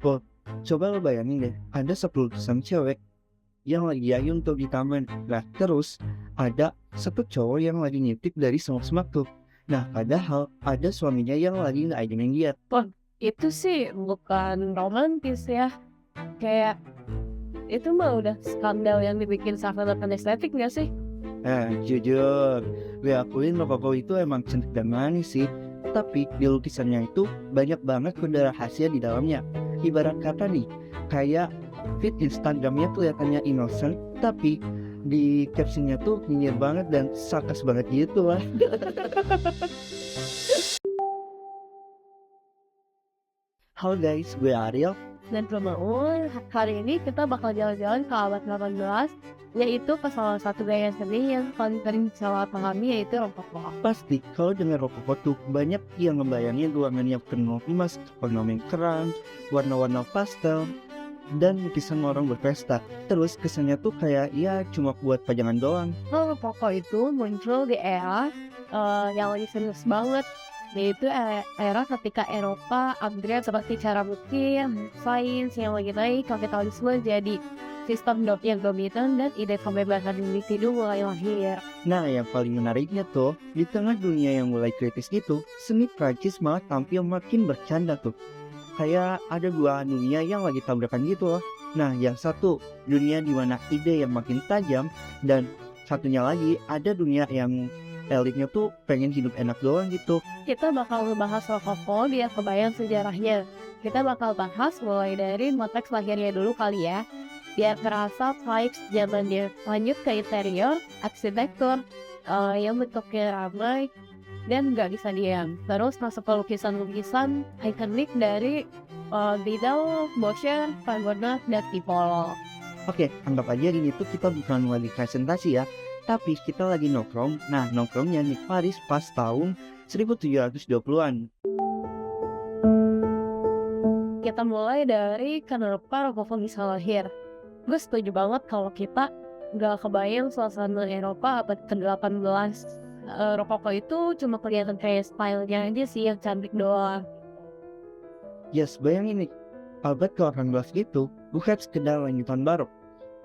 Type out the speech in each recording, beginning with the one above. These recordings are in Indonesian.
Betul. Coba lo bayangin deh, ada 10 lukisan cewek yang lagi ayun tuh di taman. Nah, terus ada satu cowok yang lagi ngintip dari semak-semak tuh. Nah, padahal ada suaminya yang lagi ngeayunin dia. Wah, itu sih bukan romantis ya. Kayak itu mah udah skandal yang dibikin seakan-akan estetik nggak sih? Nah, jujur, gue akuin Rokoko itu emang cantik dan manis sih. Tapi di lukisannya itu banyak banget kode rahasia di dalamnya. Ibarat kata nih, kayak feed Instagramnya kelihatannya innocent, tapi di captionnya tuh nyinyir banget dan sarkas banget gitu lah. Halo guys, gue Ariel. Dan Romaul, hari ini kita bakal jalan-jalan ke abad 18, yaitu ke salah satu gaya seni yang paling sering salah pahami, yaitu Rokoko. Pasti kalau dengar Rokoko tuh banyak yang ngebayangin ruangannya penuh emas, ornamen keran, warna-warna pastel, dan lukisan orang berpesta. Terus kesannya tuh kayak ya cuma buat pajangan doang. Rokoko itu muncul di era yang lagi serius banget, yaitu era ketika Eropa upgrade seperti cara berpikir, sains yang lagi naik, kapitalisme jadi sistem yang dominan dan ide kebebasan individu mulai lahir. Nah, yang paling menariknya tuh, di tengah dunia yang mulai kritis gitu, seni Prancis malah tampil makin bercanda tuh. Kayak ada dua dunia yang lagi tabrakan gitu loh. Nah, yang satu dunia di mana ide yang makin tajam, dan satunya lagi ada dunia yang elitnya tuh pengen hidup enak doang gitu. Kita bakal ngebahas Rokoko biar kebayang sejarahnya. Kita bakal bahas mulai dari konteks lahirnya dulu kali ya, biar terasa vibes zamannya. Lanjut ke interior, arsitektur, yang bentuknya ramai dan nggak bisa diam. Terus masuk ke lukisan-lukisan ikonik dari Didal, Boscher, Van Gogh, dan Tiepolo. Oke, anggap aja ini tuh kita bukan lagi presentasi ya, tapi kita lagi nongkrong. Nah, nongkrongnya di Paris pas tahun 1720-an. Kita mulai dari kenapa Rokoko bisa lahir. Gue setuju banget kalau kita nggak kebayang suasana Eropa abad ke-18. Rokoko itu cuma kelihatan kayak stylenya aja sih yang cantik doang. Yes, bayangin nih, abad ke-18 itu bukan sekedar lanjutan barok.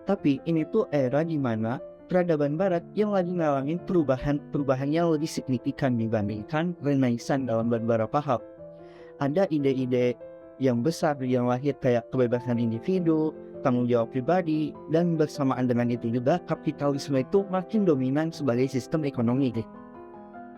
Tapi ini tuh era di mana peradaban barat yang lagi ngalamin perubahan yang lebih signifikan dibandingkan Renaissance dalam beberapa hal. Ada ide-ide yang besar yang lahir kayak kebebasan individu, tanggung jawab pribadi, dan bersamaan dengan itu juga kapitalisme itu makin dominan sebagai sistem ekonomi.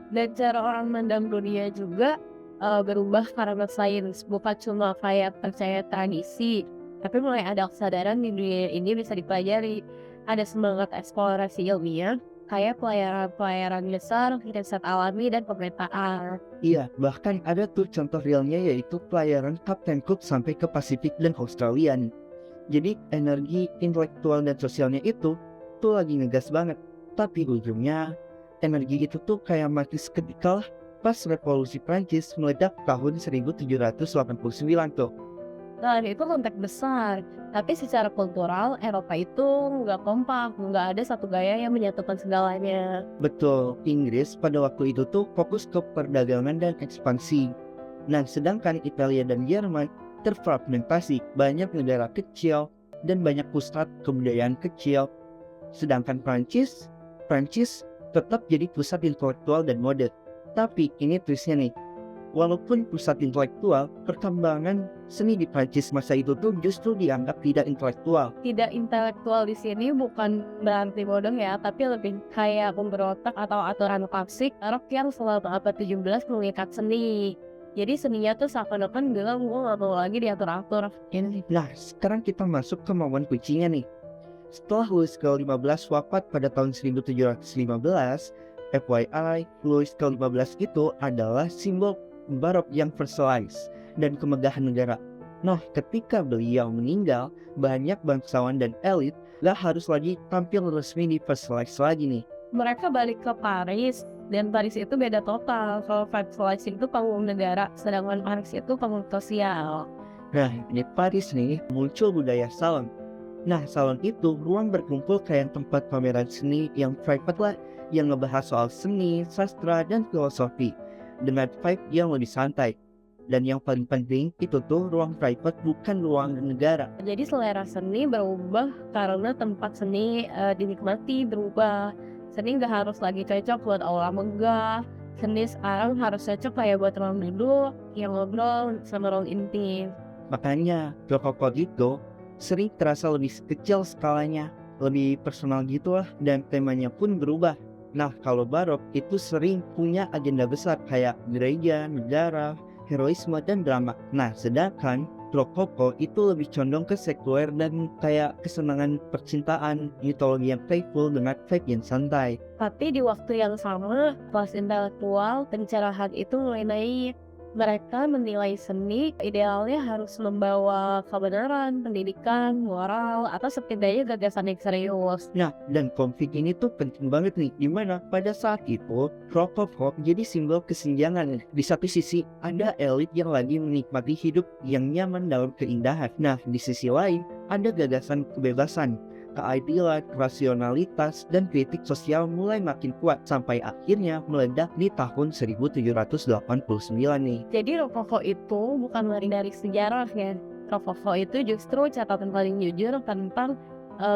Dan cara orang mandang dunia juga berubah karena sains, bukan cuma kayak percaya tradisi, tapi mulai ada kesadaran di dunia ini bisa dipelajari. Ada semangat eksplorasi ilmiah, kayak pelayaran-pelayaran besar, riset alami, dan pemetaan. Iya, bahkan ada tuh contoh realnya yaitu pelayaran Kapten Cook sampai ke Pasifik dan Australia nih. Jadi energi intelektual dan sosialnya itu tuh lagi ngegas banget. Tapi ujungnya energi itu tuh kayak mati seketika lah pas revolusi Prancis meledak tahun 1789 tuh. Nah, itu konteks besar. Tapi secara kultural, Eropa itu nggak kompak, nggak ada satu gaya yang menyatukan segalanya. Betul, Inggris pada waktu itu tuh fokus ke perdagangan dan ekspansi. Nah, sedangkan Italia dan Jerman terfragmentasi, banyak negara kecil dan banyak pusat kebudayaan kecil. Sedangkan Prancis tetap jadi pusat intelektual dan mode. Tapi ini twistnya nih, walaupun pusat intelektual, perkembangan seni di Prancis masa itu tuh justru dianggap tidak intelektual. Tidak intelektual di sini bukan berarti bodoh ya, tapi lebih kayak pemberontak atau aturan klasik rock yang selama abad 17 mengikat seni. Jadi seninya tuh seakan-akan bilang gue gak mau lagi diatur-atur. Nah, sekarang kita masuk ke momen kuncinya nih. Setelah Louis ke-15 wafat pada tahun 1715, FYI, Louis ke-15 itu adalah simbol barok yang versailles dan kemegahan negara. Nah, ketika beliau meninggal, banyak bangsawan dan elit gak harus lagi tampil resmi di Versailles lagi nih. Mereka balik ke Paris, dan Paris itu beda total. Kalau Versailles itu panggung negara, sedangkan Paris itu panggung sosial. Nah, di Paris nih muncul budaya salon. Nah, salon itu ruang berkumpul kayak tempat pameran seni yang private lah, yang ngebahas soal seni, sastra, dan filosofi dengan vibe yang lebih santai. Dan yang paling penting itu tuh ruang private bukan ruang negara. Jadi selera seni berubah karena tempat seni dinikmati berubah. Seni nggak harus lagi cocok buat aula megah. Seni sekarang harus cocok kayak buat ruang duduk yang ngobrol sama ruang intim. Makanya rokoko itu sering terasa lebih kecil skalanya, lebih personal gitu lah, dan temanya pun berubah. Nah, kalau barok itu sering punya agenda besar kayak gereja, negara, heroisme, dan drama. Nah, sedangkan rokoko itu lebih condong ke sekuler dan kayak kesenangan percintaan, mitologi yang playful dengan vibe yang santai. Tapi di waktu yang sama, kelas intelektual pencerahan itu mulai naik. Mereka menilai seni idealnya harus membawa kebenaran, pendidikan, moral, atau setidaknya gagasan yang serius. Nah, dan konflik ini tuh penting banget nih, dimana pada saat itu rokoko jadi simbol kesenjangan. Di satu sisi ada elit yang lagi menikmati hidup yang nyaman dalam keindahan. Nah, di sisi lain ada gagasan kebebasan, keadilan, rasionalitas, dan kritik sosial mulai makin kuat sampai akhirnya meledak di tahun 1789 nih. Jadi Rokoko itu bukan lari dari sejarah ya. Rokoko itu justru catatan paling jujur tentang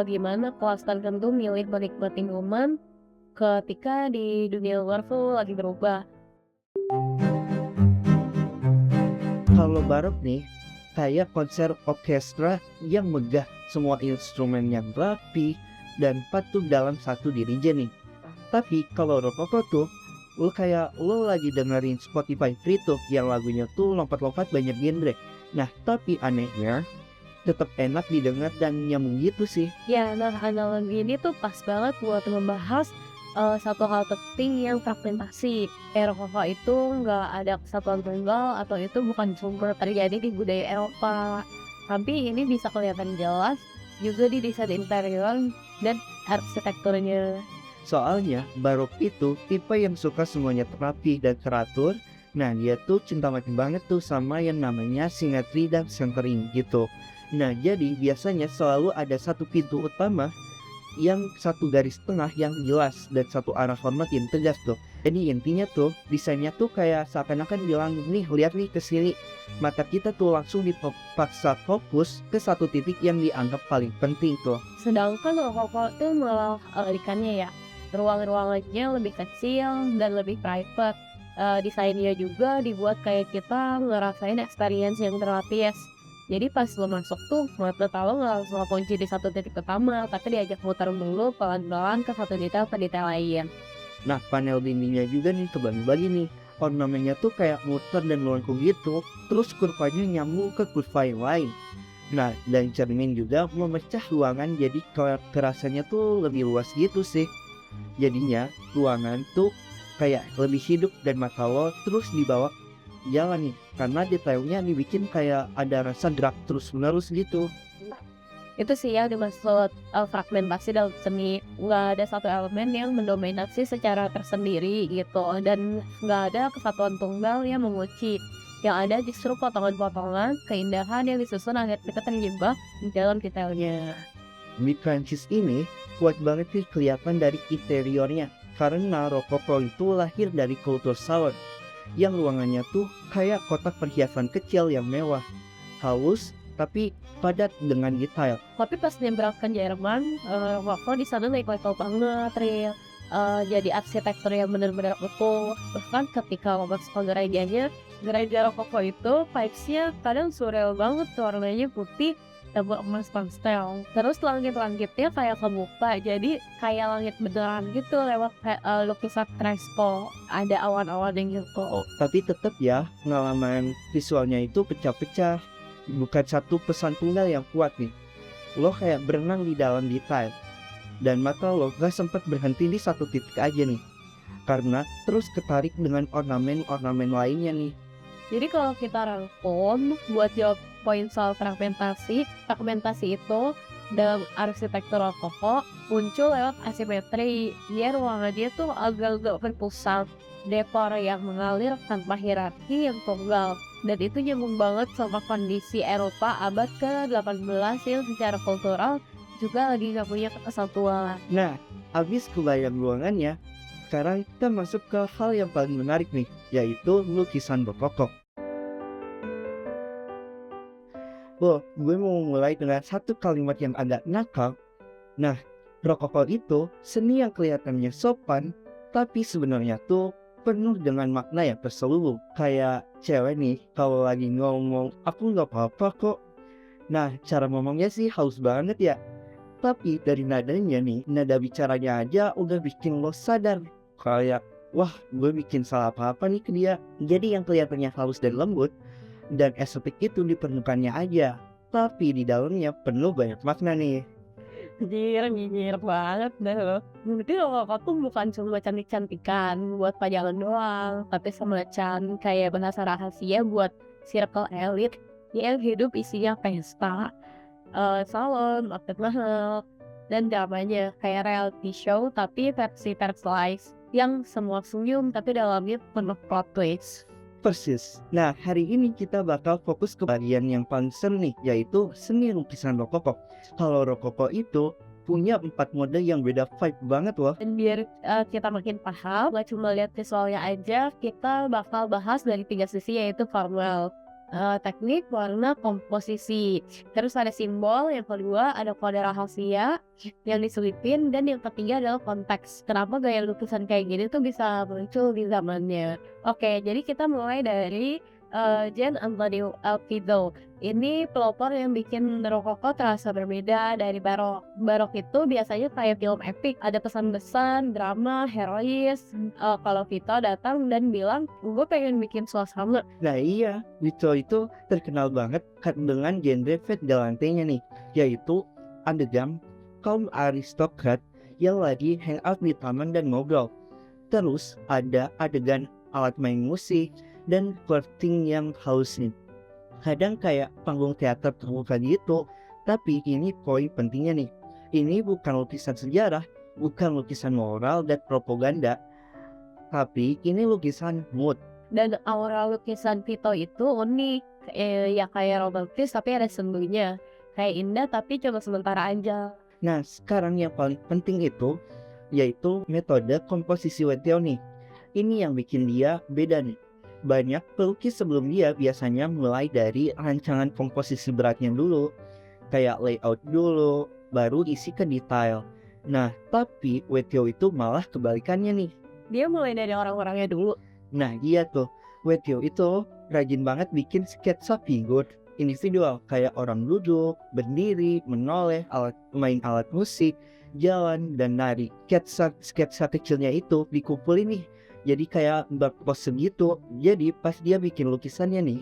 gimana kelas tertentu milih menikmati momen ketika di dunia luar tuh lagi berubah. Kalau barok nih, kayak konser orkestra yang megah, semua instrumen yang rapi dan patuh dalam satu dirijen nih. Tapi kalau rokoko tuh, lo lagi dengerin Spotify free tuh yang lagunya tuh lompat-lompat banyak genre. Nah, tapi anehnya tetap enak didengar dan nyambung gitu sih. Ya, nah analogi ini tuh pas banget buat membahas satu hal penting yang fragmentasi. Rokoko itu nggak ada kesatuan tunggal atau itu bukan sumber terjadi di budaya Eropa. Tapi ini bisa kelihatan jelas juga di desain interior dan arsitekturnya. Soalnya barok itu tipe yang suka semuanya rapi dan teratur. Nah, dia tuh cinta mati banget tuh sama yang namanya simetri dan centering gitu. Nah, jadi biasanya selalu ada satu pintu utama yang satu garis tengah yang jelas dan satu arah hormat yang tegas tuh. Jadi intinya tuh desainnya tuh kayak seakan-akan bilang, nih lihat nih ke sini. Mata kita tuh langsung dipaksa fokus ke satu titik yang dianggap paling penting tuh. Sedangkan Rokoko itu malah ikannya ya. Ruang-ruangannya lebih kecil dan lebih private. Desainnya juga dibuat kayak kita ngerasain experience yang terlapis. Jadi pas lo masuk tuh, mata lo nggak langsung kunci di satu titik utama, tapi diajak muter dulu pelan-pelan ke satu detail ke detail lain. Nah, panel dindingnya juga nih kebagi-bagi nih. Ornamennya tuh kayak muter dan melengkung gitu, terus kurvanya nyambung ke kurva yang lain. Nah, dan cermin juga memecah ruangan jadi kerasanya tuh lebih luas gitu sih. Jadinya ruangan tuh kayak lebih hidup dan mata lo terus dibawa jalan nih, karena detailnya dibikin kayak ada rasa gerak terus menerus gitu. Itu sih yang dimaksud fragmentasi dalam seni. Nggak ada satu elemen yang mendominasi secara tersendiri gitu, dan nggak ada kesatuan tunggal yang mengunci. Yang ada justru potongan-potongan keindahan yang disusun agar kita terjebak di dalam detailnya. Mid Francis ini kuat banget sih kelihatan dari interiornya, karena rokoko itu lahir dari kultur South yang ruangannya tuh kayak kotak perhiasan kecil yang mewah, halus tapi padat dengan detail. Tapi pas dia berangkat ke Jerman, Rokoko di sana level banget, real. Jadi arsitektur yang benar-benar utuh. Bahkan ketika masuk ke gerejanya, gereja Rokoko itu vibes-nya kadang surreal banget, warnanya putih tabur emas pastel. Terus langit-langitnya kayak kebuka, jadi kayak langit beneran gitu lewat lukisan Crespo. Ada awan-awan yang gitu. Tapi tetap ya, pengalaman visualnya itu pecah-pecah. Bukan satu pesan tunggal yang kuat nih. Lo kayak berenang di dalam detail. Dan mata lo gak sempat berhenti di satu titik aja nih. Karena terus ketarik dengan ornamen-ornamen lainnya nih. Jadi kalau kita rangkum buat jawab poin soal fragmentasi itu dalam arsitektur Rokoko muncul lewat asimetri. Dia ruangannya tuh agak-agak berpusat, dekor yang mengalir tanpa hierarki yang tunggal. Dan itu nyambung banget sama kondisi Eropa abad ke-18 yang secara kultural juga lagi gak punya kesatuan. Nah, abis kebayang ruangannya, sekarang kita masuk ke hal yang paling menarik nih, yaitu lukisan Rokoko. Oh, gue mau mulai dengan satu kalimat yang agak nakal. Nah, rokoko itu seni yang kelihatannya sopan, tapi sebenarnya tuh penuh dengan makna yang terselubung. Kayak cewek nih, kalau lagi ngomong, aku nggak apa-apa kok. Nah, cara ngomongnya sih halus banget ya. Tapi dari nadanya nih, nada bicaranya aja udah bikin lo sadar. Kayak, wah gue bikin salah apa-apa nih ke dia. Jadi yang kelihatannya halus dan lembut, dan estetik itu di permukaannya aja. Tapi di dalamnya penuh banyak makna nih. Nyinyir banget deh lo. Berarti Rokoko tuh bukan cuma cantik-cantikan buat pajangan doang, tapi semacam kayak bahasa rahasia buat circle elit yang hidup isinya pesta, salon, outfit mahal, dan dramanya kayak reality show tapi versi Paradise yang semua senyum tapi dalamnya penuh plot twist. Persis. Nah, hari ini kita bakal fokus ke bagian yang paling seru nih, yaitu seni lukisan rokoko. Kalau rokoko itu punya 4 mode yang beda vibe banget loh. Dan biar kita makin paham, gak cuma lihat visualnya aja, kita bakal bahas dari 3 sisi yaitu formal, teknik, warna, komposisi. Terus ada simbol, yang kedua ada kode rahasia yang diselipin, dan yang ketiga adalah konteks. Kenapa gaya lukisan kayak gini tuh bisa muncul di zamannya. Oke, jadi kita mulai dari Gian Antonio Alpido. Ini pelopor yang bikin rokoko terasa berbeda dari barok. Barok itu biasanya kayak film epic, ada pesan-pesan, drama, herois. Kalau Vito datang dan bilang, gue pengen bikin suasana. Nah iya, Vito itu terkenal banget dengan genre Fête Galante-nya nih, yaitu adegan kaum aristokrat yang lagi hangout di taman dan ngobrol. Terus ada adegan alat main musik dan flirting yang halus nih. Kadang kayak panggung teater terbuka gitu, tapi ini poin pentingnya nih. Ini bukan lukisan sejarah, bukan lukisan moral dan propaganda, tapi ini lukisan mood. Dan aura lukisan Vito itu unik, ya kayak romantis tapi ada sendunya. Kayak indah tapi cuma sementara aja. Nah, sekarang yang paling penting itu yaitu metode komposisi Wetio nih. Ini yang bikin dia beda nih. Banyak pelukis sebelum dia biasanya mulai dari rancangan komposisi beratnya dulu, kayak layout dulu, baru isi ke detail. Nah, tapi Wetio itu malah kebalikannya nih. Dia mulai dari orang-orangnya dulu. Nah, iya tuh, Wetio itu rajin banget bikin sketsa figur individual, kayak orang duduk, berdiri, menoleh, main alat musik, jalan, dan nari. Sketsa kecilnya itu dikumpulin nih, jadi kayak berpose gitu. Jadi pas dia bikin lukisannya nih,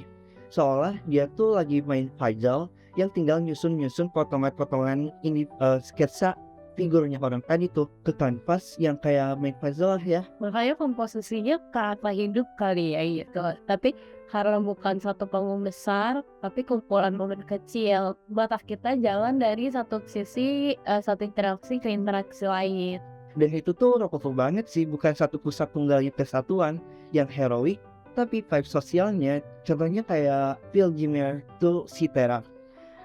seolah dia tuh lagi main puzzle yang tinggal nyusun potongan-potongan ini sketsa figurnya orang tadi tuh ke kanvas yang kayak main puzzle lah ya. Makanya komposisinya kata hidup kali ya gitu. Tapi karena bukan satu panggung besar, tapi kumpulan momen kecil. Batas kita jalan dari satu sisi, satu interaksi ke interaksi lain. Dan itu tuh rokoko banget sih, bukan satu pusat tunggalnya kesatuan yang heroik, tapi vibe sosialnya contohnya kayak Vilgimer tuh si Tera.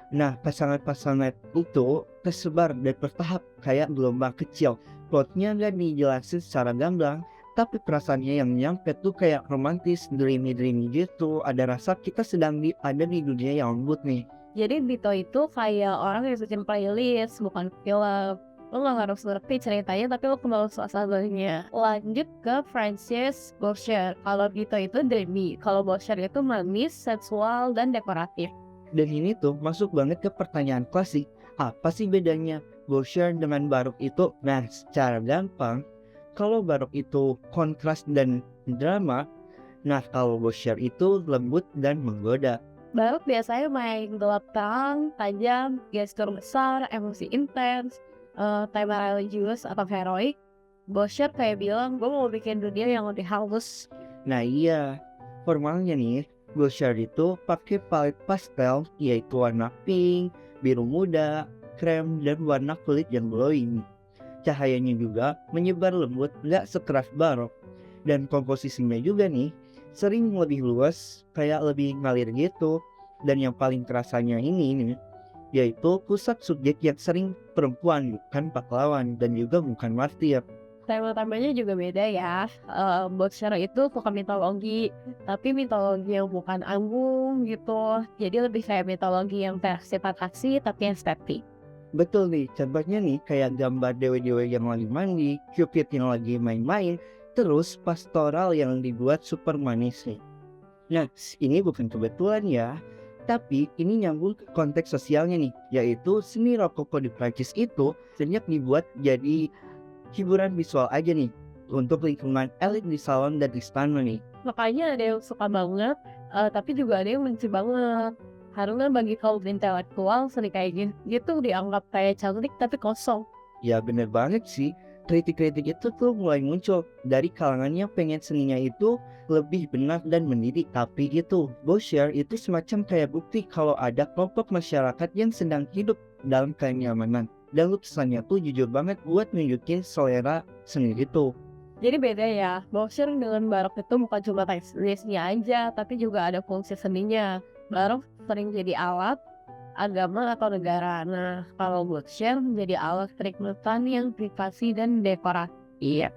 Nah, pasangan-pasangan itu tersebar dan bertahap kayak gelombang kecil. Plotnya gak dijelasin secara gamblang, tapi perasaannya yang nyampe tuh kayak romantis, dreamy gitu. Ada rasa kita sedang ada di dunia yang lembut nih. Jadi Vito itu kayak orang yang bikin playlist, bukan film. Lo gak harus ngerti ceritanya, tapi lo kenal suasananya. Lanjut ke Francis Boucher. Kalau Vito itu dreamy, kalau Boucher itu manis, sensual, dan dekoratif. Dan ini tuh masuk banget ke pertanyaan klasik. Apa sih bedanya Boucher dengan barok itu? Nah, secara gampang, kalau barok itu kontras dan drama, nah kalau Boucher itu lembut dan menggoda. Barok biasanya main gelap terang, tajam, gestur besar, emosi intens, tema religius atau heroik. Boucher kayak bilang, gue mau bikin dunia yang lebih halus. Nah iya, formalnya nih, Boucher itu pakai palet pastel, yaitu warna pink, biru muda, krem, dan warna kulit yang glowing. Cahayanya juga menyebar lembut, gak sekeras barok. Dan komposisinya juga nih, sering lebih luas, kayak lebih ngalir gitu. Dan yang paling terasanya ini nih, yaitu pusat subjek yang sering perempuan, bukan pahlawan, dan juga bukan martir. Tema-temanya juga beda ya. Boxer itu suka mitologi, tapi mitologi yang bukan anggung gitu. Jadi lebih kayak mitologi yang bersifat asli tapi estetik. Betul nih, contohnya nih kayak gambar dewa-dewa yang lagi mandi, Cupid yang lagi main-main, terus pastoral yang dibuat super manis nih. Nah, ini bukan kebetulan ya, tapi ini nyambung ke konteks sosialnya nih, yaitu seni rokoko di Prancis itu banyak dibuat jadi hiburan visual aja nih, untuk lingkungan elit di salon dan istana nih. Makanya ada yang suka banget, tapi juga ada yang benci banget. Karena bagi kaum intelektual seni kayak gitu dianggap kayak cantik tapi kosong. Ya bener banget sih, kritik-kritik itu tuh mulai muncul dari kalangan yang pengen seninya itu lebih benar dan mendidik. Tapi gitu, Boucher itu semacam kayak bukti kalau ada kelompok masyarakat yang sedang hidup dalam kenyamanan. Dan lukisannya tuh jujur banget buat nunjukin selera seni itu. Jadi beda ya, Boucher dengan barok itu bukan cuma teknisnya aja, tapi juga ada fungsi seninya. Barok sering jadi alat, agama atau negara. Nah, kalau Boucher menjadi alat penikmatan yang privasi dan dekorasi. Iya.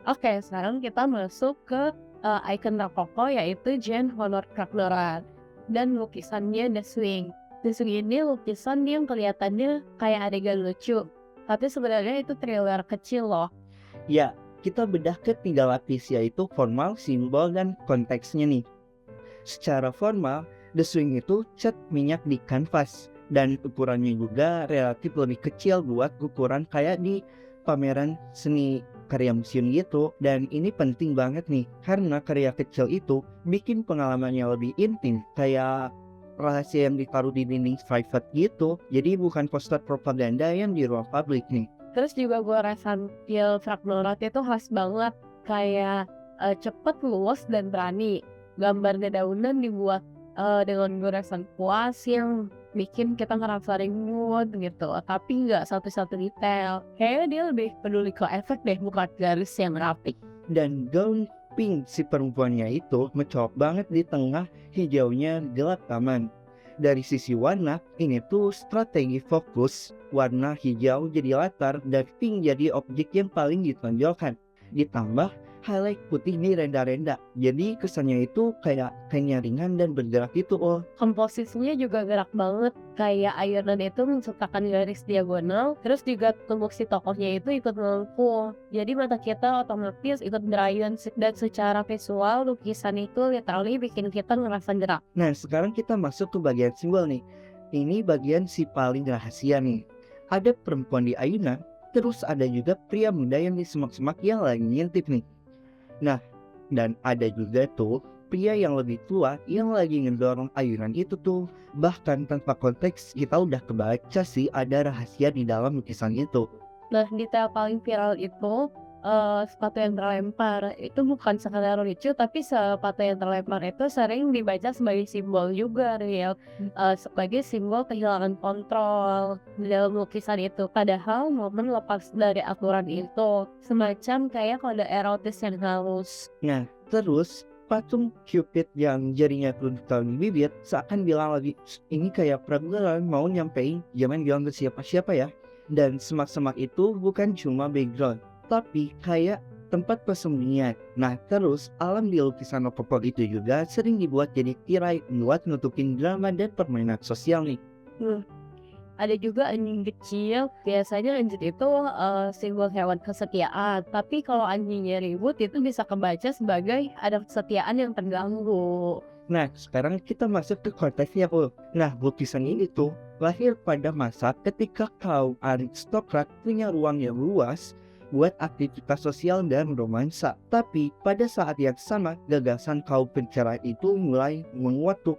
Oke, sekarang kita masuk ke ikon rokoko yaitu Jean Honoré Fragonard dan lukisannya The Swing. The Swing ini lukisan yang kelihatannya kayak adegan lucu, tapi sebenarnya itu thriller kecil loh. Ya, kita bedah ke 3 lapis yaitu formal, simbol, dan konteksnya nih. Secara formal, The Swing itu cat minyak di kanvas dan ukurannya juga relatif lebih kecil buat ukuran kayak di pameran seni karya museum gitu. Dan ini penting banget nih karena karya kecil itu bikin pengalamannya lebih intim, kayak rahasia yang ditaruh di dinding private gitu. Jadi bukan poster propaganda yang di ruang publik nih. Terus juga gue rasa feel Fragonard itu khas banget, kayak cepet, luas, dan berani. Gambar dedaunan dibuat dengan goresan puas yang bikin kita ngerasa mood gitu, tapi nggak satu-satu detail. Kayaknya dia lebih peduli ke efek deh, bukan garis yang rapi. Dan gaun pink si perempuannya itu mencolok banget di tengah hijaunya gelap taman. Dari sisi warna, ini tuh strategi fokus, warna hijau jadi latar dan pink jadi objek yang paling ditonjolkan. Ditambah highlight putih di renda-renda, jadi kesannya itu kayak ringan dan bergerak gitu. Komposisinya juga gerak banget, kayak Iron itu menciptakan garis diagonal, terus juga tubuh si tokohnya itu ikut melengkung. Jadi mata kita otomatis ikut berayun, dan secara visual lukisan itu literally bikin kita ngerasa gerak. Nah, sekarang kita masuk ke bagian simbol nih. Ini bagian si paling rahasia nih. Ada perempuan di ayunan, terus ada juga pria muda yang di semak-semak yang lagi ngintip nih. Nah, dan ada juga tuh pria yang lebih tua yang lagi ngedorong ayunan itu tuh. Bahkan tanpa konteks kita udah kebaca sih ada rahasia di dalam lukisan itu. Nah, detail paling viral itu sepatu yang terlempar. Itu bukan sekedar lucu, tapi sepatu yang terlempar itu sering dibaca sebagai simbol juga real, sebagai simbol kehilangan kontrol dalam lukisan itu. Padahal momen lepas dari aturan itu semacam kayak kode erotis yang halus. Nah, terus patung Cupid yang jarinya teruntal di bibir seakan bilang lagi, ini kayak Fragonard mau nyampein jangan bilang ke siapa-siapa ya. Dan semak-semak itu bukan cuma background, tapi kayak tempat persembunyian. Nah, terus alam di lukisan rokoko itu juga sering dibuat jadi tirai buat nutupin drama dan permainan sosial nih. Ada juga anjing kecil, biasanya anjing itu simbol hewan kesetiaan. Tapi kalau anjingnya ribut itu bisa kebaca sebagai ada kesetiaan yang terganggu. Nah, sekarang kita masuk ke konteksnya Nah, lukisan ini tuh lahir pada masa ketika kaum aristokrat punya ruang yang luas buat aktivitas sosial dan romansa. Tapi pada saat yang sama, gagasan kaum pencerahan itu mulai menguat tuh.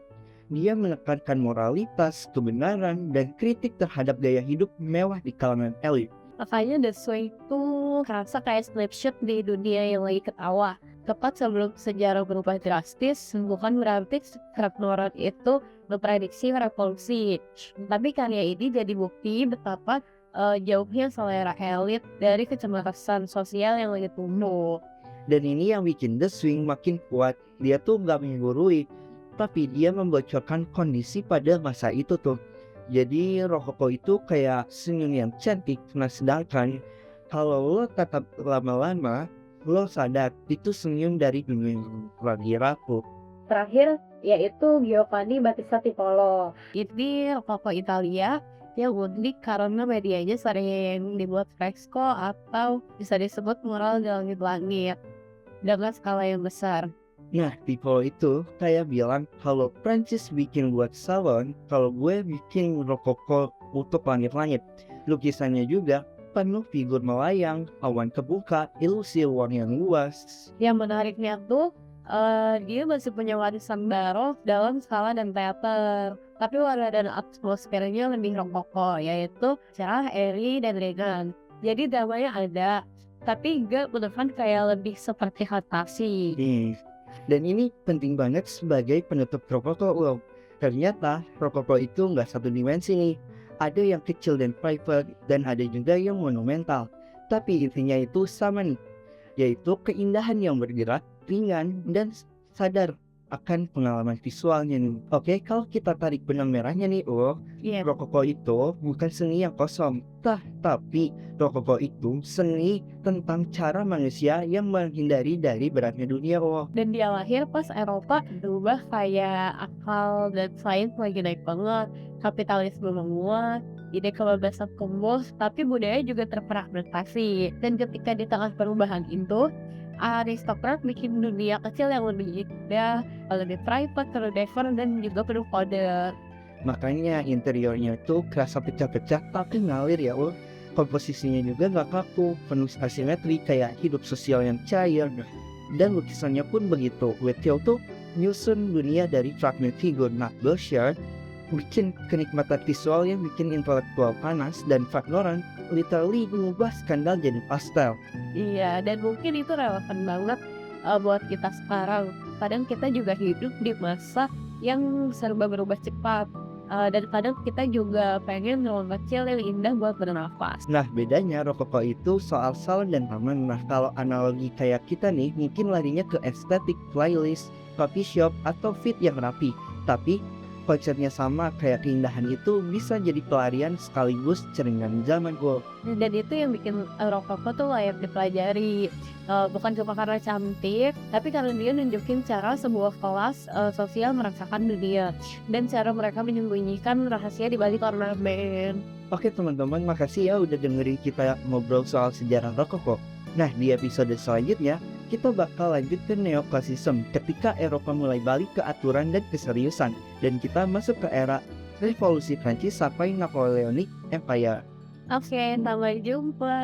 Dia menekankan moralitas, kebenaran, dan kritik terhadap gaya hidup mewah di kalangan elit. Makanya The Swing itu kerasa kayak snapshot di dunia yang lagi ketawa. Tepat sebelum sejarah berubah drastis, bukan berarti Fragonard itu memprediksi revolusi. Tapi karya ini jadi bukti betapa jauhnya selera elit dari kecemasan sosial yang lagi tumbuh. Dan ini yang bikin The Swing makin kuat. Dia tuh gak menggurui, tapi dia membocorkan kondisi pada masa itu tuh. Jadi rokoko itu kayak senyum yang cantik. Nah, sedangkan kalau lo tetap lama-lama, lo sadar itu senyum dari dunia yang lagi rapuh. Terakhir, yaitu Giovanni Battista Tiepolo. Ini rokoko Italia yang unik karena medianya sering dibuat fresco atau bisa disebut mural di langit-langit dengan skala yang besar. Nah, Piccolo itu kayak bilang kalau Prancis bikin buat salon, kalau gue bikin rokoko untuk langit-langit. Lukisannya juga penuh figur melayang, awan kebuka, ilusi ruang yang luas. Yang menariknya tuh, dia masih punya warisan barok dalam skala dan teater. Tapi warna dan atmosfernya lebih rokoko, yaitu cerah, airy, dan ringan. Jadi dramanya ada, tapi gak beneran kayak lebih seperti fantasi. Dan ini penting banget sebagai penutup rokoko loh. Ternyata rokoko itu nggak satu dimensi nih. Ada yang kecil dan private, dan ada juga yang monumental. Tapi intinya itu sama nih, yaitu keindahan yang bergerak, ringan, dan sadar akan pengalaman visualnya nih. Oke, kalau kita tarik benang merahnya nih, rokoko itu bukan seni yang kosong. Tapi rokoko itu seni tentang cara manusia yang menghindari dari beratnya dunia, Dan dia lahir pas Eropa berubah kayak akal dan sains lagi naik banget. Kapitalisme menguat, ide kebebasan tumbuh, tapi budaya juga terfragmentasi. Dan ketika di tengah perubahan itu, aristokrat bikin dunia kecil yang lebih indah, lebih private, terus diverse, dan juga penuh kode. Makanya interiornya itu kerasa pecah-pecah tapi ngalir ya, komposisinya juga nggak kaku, penuh asimetri kayak hidup sosial yang cair. Dan lukisannya pun begitu. Wetio tuh nyusun dunia dari fragment figur, not bullshit, bikin kenikmatan visual yang bikin intelektual panas, dan Van Loren literally mengubah skandal jadi pastel. Iya, dan mungkin itu relevan banget buat kita sekarang. Kadang kita juga hidup di masa yang serba berubah cepat. Dan kadang kita juga pengen ruang kecil yang indah buat bernafas. Nah, bedanya rokoko itu soal salon dan taman. Nah, kalau analogi kayak kita nih, mungkin larinya ke estetik, playlist, coffee shop, atau fit yang rapi. Tapi konsepnya sama, kayak keindahan itu bisa jadi pelarian sekaligus ceringan zaman gue. Dan itu yang bikin rokoko tuh layak dipelajari. Bukan cuma karena cantik, tapi karena dia nunjukin cara sebuah kelas sosial merasakan dunia. Dan cara mereka menyembunyikan rahasia di balik ornamen. Oke teman-teman, makasih ya udah dengerin kita ngobrol soal sejarah rokoko. Nah, di episode selanjutnya kita bakal lanjut ke neoklasisme ketika Eropa mulai balik ke aturan dan keseriusan, dan kita masuk ke era revolusi Prancis sampai Napoleonic Empire. Oke, sampai jumpa.